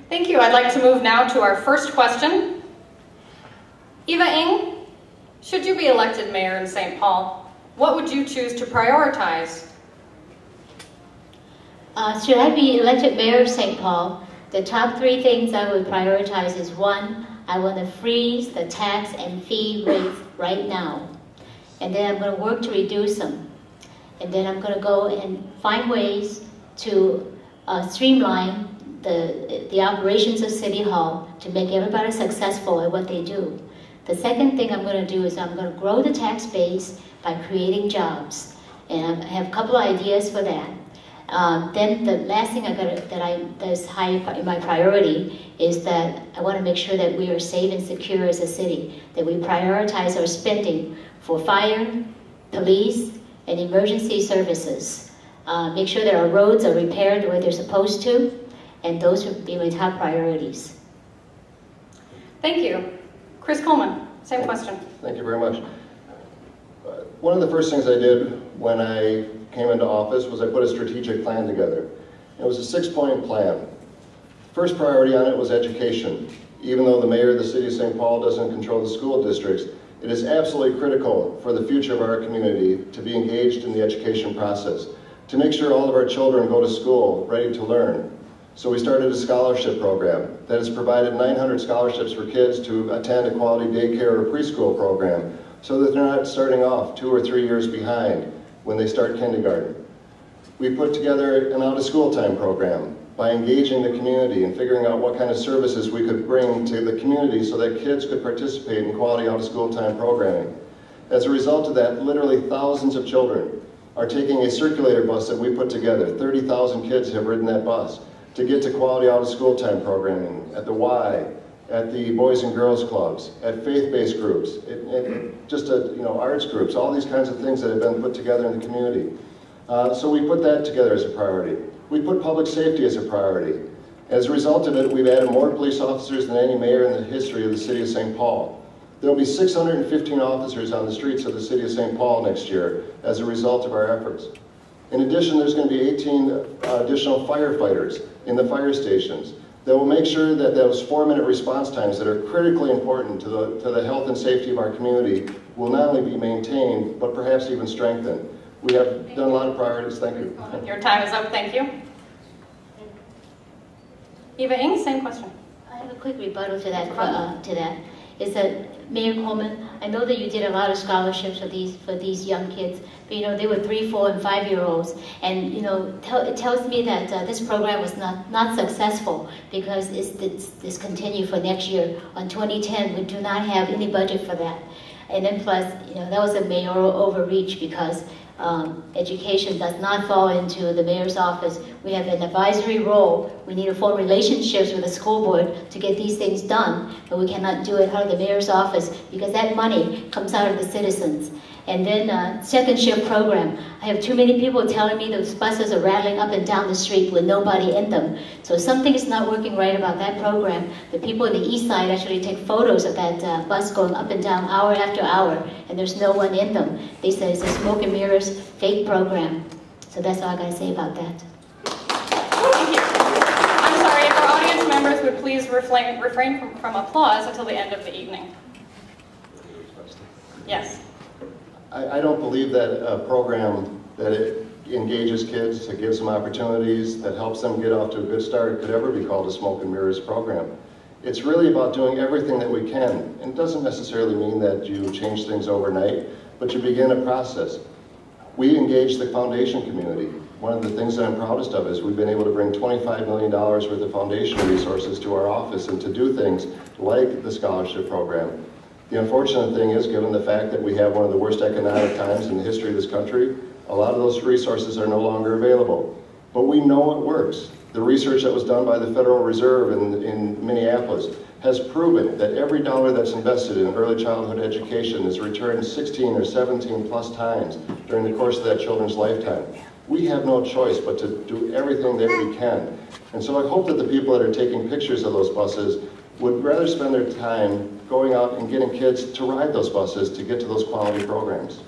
Thank you. I'd like to move now to our first question. Eva Ng, should you be elected mayor in St. Paul, what would you choose to prioritize? Should I be elected mayor of St. Paul, the top 3 things I would prioritize is 1, I want to freeze the tax and fee rates right now. And then I'm going to work to reduce them. And then I'm going to go and find ways to streamline the operations of City Hall to make everybody successful at what they do. The second thing I'm going to do is I'm going to grow the tax base by creating jobs. And I have a couple of ideas for that. Then the last thing that's high in my priority is that I want to make sure that we are safe and secure as a city, that we prioritize our spending for fire, police, and emergency services. Make sure that our roads are repaired the way they're supposed to, and those would be my top priorities. Thank you. Chris Coleman, same question. Thank you very much. One of the first things I did when I came into office was I put a strategic plan together. It was a 6-point plan. First priority on it was education. Even though the mayor of the city of St. Paul doesn't control the school districts, it is absolutely critical for the future of our community to be engaged in the education process, to make sure all of our children go to school ready to learn. So we started a scholarship program that has provided 900 scholarships for kids to attend a quality daycare or preschool program so that they're not starting off 2 or 3 years behind when they start kindergarten. We put together an out-of-school time program by engaging the community and figuring out what kind of services we could bring to the community so that kids could participate in quality out-of-school time programming. As a result of that, literally thousands of children are taking a circulator bus that we put together. 30,000 kids have ridden that bus to get to quality out-of-school time programming at the Y, at the Boys and Girls Clubs, at faith-based groups, arts groups, all these kinds of things that have been put together in the community. So we put that together as a priority. We put public safety as a priority. As a result of it, we've added more police officers than any mayor in the history of the city of St. Paul. There will be 615 officers on the streets of the city of St. Paul next year as a result of our efforts. In addition, there's going to be 18 additional firefighters in the fire stations that will make sure that those 4-minute response times that are critically important to the health and safety of our community will not only be maintained, but perhaps even strengthened. We have done a lot of priorities. Thank you. Your time is up. Thank you. Eva Ng, same question. I have a quick rebuttal to that. Is that Mayor Coleman, I know that you did a lot of scholarships for these young kids, but they were 3, 4, and 5-year-olds, and it tells me that this program was not successful because it's discontinued for next year. On 2010, we do not have any budget for that, and then plus that was a mayoral overreach because education does not fall into the mayor's office. We have an advisory role. We need to form relationships with the school board to get these things done, but we cannot do it out of the mayor's office because that money comes out of the citizens. And then second shift program. I have too many people telling me those buses are rattling up and down the street with nobody in them. So something is not working right about that program. The people in the east side actually take photos of that bus going up and down hour after hour, and there's no one in them. They say it's a smoke and mirrors fake program. So that's all I gotta say about that. Thank you. I'm sorry, if our audience members would please refrain from applause until the end of the evening. Yes. I don't believe that a program that it engages kids, that gives them opportunities, that helps them get off to a good start could ever be called a smoke and mirrors program. It's really about doing everything that we can. And it doesn't necessarily mean that you change things overnight, but you begin a process. We engage the foundation community. One of the things that I'm proudest of is we've been able to bring $25 million worth of foundation resources to our office and to do things like the scholarship program. The unfortunate thing is, given the fact that we have one of the worst economic times in the history of this country, a lot of those resources are no longer available. But we know it works. The research that was done by the Federal Reserve in Minneapolis has proven that every dollar that's invested in early childhood education is returned 16 or 17 plus times during the course of that children's lifetime. We have no choice but to do everything that we can. And so I hope that the people that are taking pictures of those buses would rather spend their time going out and getting kids to ride those buses to get to those quality programs.